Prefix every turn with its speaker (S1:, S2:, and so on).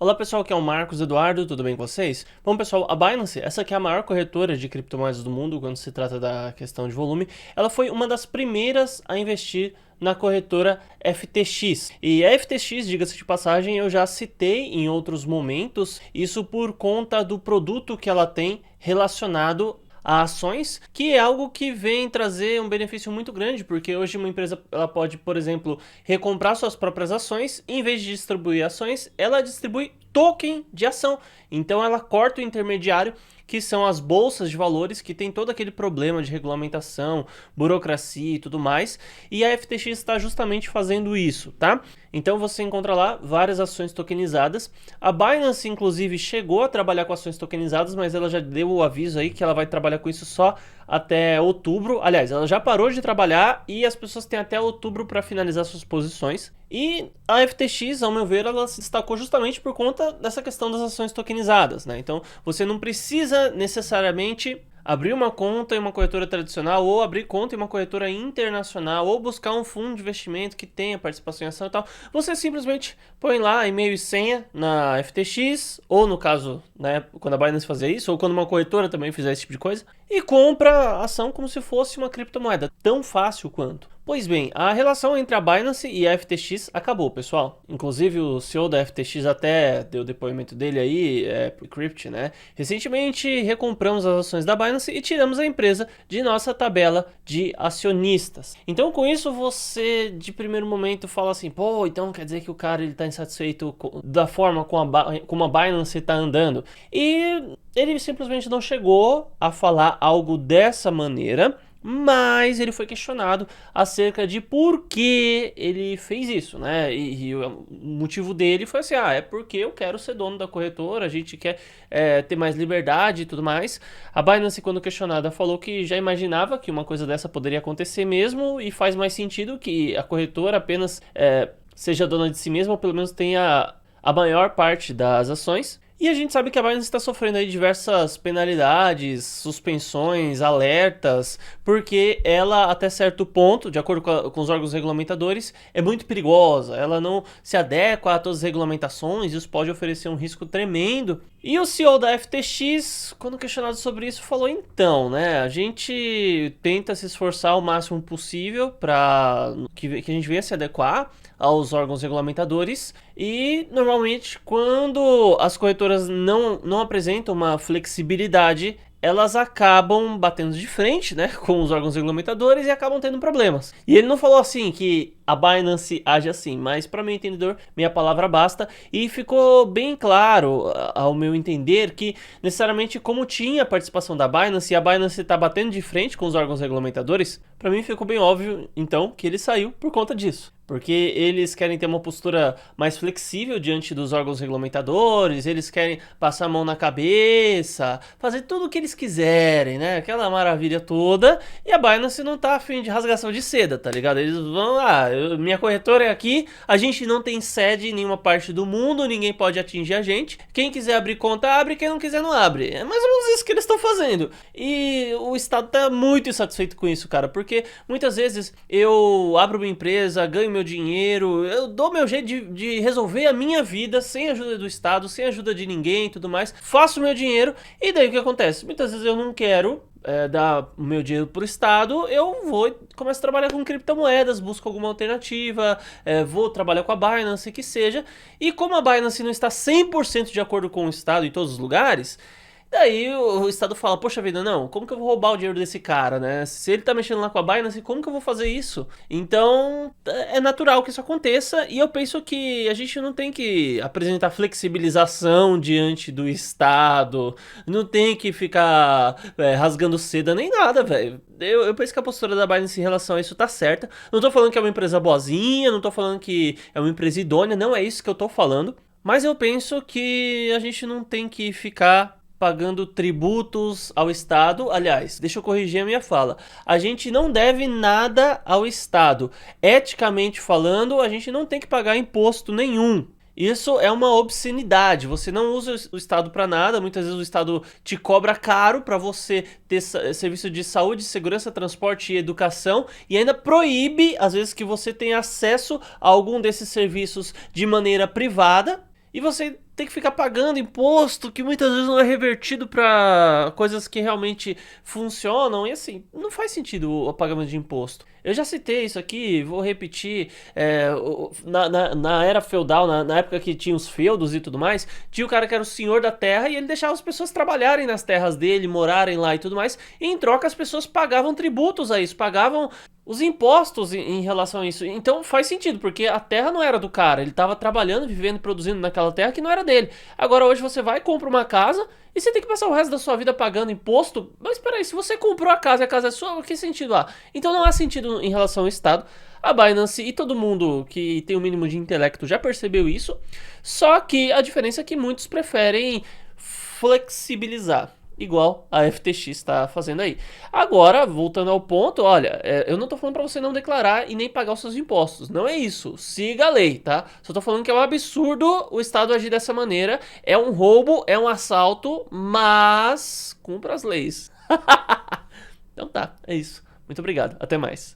S1: Olá pessoal, aqui é o Marcos Eduardo, tudo bem com vocês? Bom pessoal, a Binance, essa aqui é a maior corretora de criptomoedas do mundo quando se trata da questão de volume. Ela foi uma das primeiras a investir na corretora FTX. E a FTX, diga-se de passagem, eu já citei em outros momentos, isso por conta do produto que ela tem relacionado a ações, que é algo que vem trazer um benefício muito grande, porque hoje uma empresa ela pode, por exemplo, recomprar suas próprias ações, e em vez de distribuir ações, ela distribui token de ação. Então ela corta o intermediário, que são as bolsas de valores, que tem todo aquele problema de regulamentação, burocracia e tudo mais, e a FTX está justamente fazendo isso, tá? Então você encontra lá várias ações tokenizadas. A Binance, inclusive, chegou a trabalhar com ações tokenizadas, mas ela já deu o aviso aí que ela vai trabalhar com isso só até outubro. Aliás, ela já parou de trabalhar e as pessoas têm até outubro para finalizar suas posições. E a FTX, ao meu ver, ela se destacou justamente por conta dessa questão das ações tokenizadas, né? Então, você não precisa necessariamente abrir uma conta em uma corretora tradicional, ou abrir conta em uma corretora internacional, ou buscar um fundo de investimento que tenha participação em ação e tal. Você simplesmente põe lá e-mail e senha na FTX, ou no caso, né, quando a Binance fazia isso, ou quando uma corretora também fizer esse tipo de coisa, e compra a ação como se fosse uma criptomoeda, tão fácil quanto. Pois bem, a relação entre a Binance e a FTX acabou, pessoal. Inclusive o CEO da FTX até deu o depoimento dele aí, pro Crypt, né? Recentemente recompramos as ações da Binance e tiramos a empresa de nossa tabela de acionistas. Então com isso você de primeiro momento fala assim, pô, então quer dizer que o cara ele tá insatisfeito da forma como a Binance está andando. E ele simplesmente não chegou a falar algo dessa maneira, mas ele foi questionado acerca de por que ele fez isso, né? E o motivo dele foi assim, é porque eu quero ser dono da corretora, a gente quer ter mais liberdade e tudo mais. A Binance, quando questionada, falou que já imaginava que uma coisa dessa poderia acontecer mesmo, e faz mais sentido que a corretora apenas seja dona de si mesma, ou pelo menos tenha a maior parte das ações. E a gente sabe que a Binance está sofrendo aí diversas penalidades, suspensões, alertas, porque ela, até certo ponto, de acordo com os órgãos regulamentadores, é muito perigosa. Ela não se adequa a todas as regulamentações, isso pode oferecer um risco tremendo. E o CEO da FTX, quando questionado sobre isso, falou então, né, a gente tenta se esforçar o máximo possível para que a gente venha se adequar aos órgãos regulamentadores, e normalmente quando as corretoras não apresentam uma flexibilidade, elas acabam batendo de frente, né, com os órgãos regulamentadores e acabam tendo problemas. E ele não falou assim que a Binance age assim, mas para meu entendedor, minha palavra basta, e ficou bem claro, ao meu entender, que necessariamente como tinha a participação da Binance e a Binance está batendo de frente com os órgãos regulamentadores, para mim ficou bem óbvio, então, que ele saiu por conta disso. Porque eles querem ter uma postura mais flexível diante dos órgãos regulamentadores, eles querem passar a mão na cabeça, fazer tudo o que eles quiserem, né? Aquela maravilha toda. E a Binance não tá afim de rasgação de seda, tá ligado? Eles vão lá, minha corretora é aqui, a gente não tem sede em nenhuma parte do mundo, ninguém pode atingir a gente. Quem quiser abrir conta, abre, quem não quiser, não abre. É mais ou menos isso que eles estão fazendo. E o Estado tá muito insatisfeito com isso, cara, porque muitas vezes eu abro uma empresa, ganho meu dinheiro, eu dou meu jeito de resolver a minha vida sem ajuda do Estado, sem ajuda de ninguém e tudo mais, faço meu dinheiro, e daí o que acontece? Muitas vezes eu não quero dar o meu dinheiro pro Estado, eu vou e começo a trabalhar com criptomoedas, busco alguma alternativa, vou trabalhar com a Binance, que seja, e como a Binance não está 100% de acordo com o Estado em todos os lugares, daí o Estado fala, poxa vida, não, como que eu vou roubar o dinheiro desse cara, né? Se ele tá mexendo lá com a Binance, como que eu vou fazer isso? Então, é natural que isso aconteça, e eu penso que a gente não tem que apresentar flexibilização diante do Estado, não tem que ficar rasgando seda nem nada, velho. Eu penso que a postura da Binance em relação a isso tá certa. Não tô falando que é uma empresa boazinha, não tô falando que é uma empresa idônea, não é isso que eu tô falando. Mas eu penso que a gente não tem que ficar pagando tributos ao Estado. Aliás, deixa eu corrigir a minha fala. A gente não deve nada ao Estado. Eticamente falando, a gente não tem que pagar imposto nenhum. Isso é uma obscenidade, você não usa o Estado para nada, muitas vezes o Estado te cobra caro para você ter serviço de saúde, segurança, transporte e educação, e ainda proíbe, às vezes, que você tenha acesso a algum desses serviços de maneira privada, e você ter que ficar pagando imposto, que muitas vezes não é revertido para coisas que realmente funcionam, e assim, não faz sentido o pagamento de imposto. Eu já citei isso aqui, vou repetir, na era feudal, na época que tinha os feudos e tudo mais, tinha o cara que era o senhor da terra e ele deixava as pessoas trabalharem nas terras dele, morarem lá e tudo mais, e em troca as pessoas pagavam tributos a isso, pagavam os impostos em relação a isso. Então faz sentido, porque a terra não era do cara, ele estava trabalhando, vivendo e produzindo naquela terra que não era dele. Agora hoje você vai e compra uma casa e você tem que passar o resto da sua vida pagando imposto. Mas peraí, se você comprou a casa e a casa é sua, que sentido há? Então não há sentido em relação ao Estado. A Binance e todo mundo que tem o mínimo de intelecto já percebeu isso. Só que a diferença é que muitos preferem flexibilizar, igual a FTX está fazendo aí. Agora, voltando ao ponto, olha, eu não tô falando para você não declarar e nem pagar os seus impostos. Não é isso. Siga a lei, tá? Só tô falando que é um absurdo o Estado agir dessa maneira. É um roubo, é um assalto, mas cumpra as leis. Então tá, é isso. Muito obrigado. Até mais.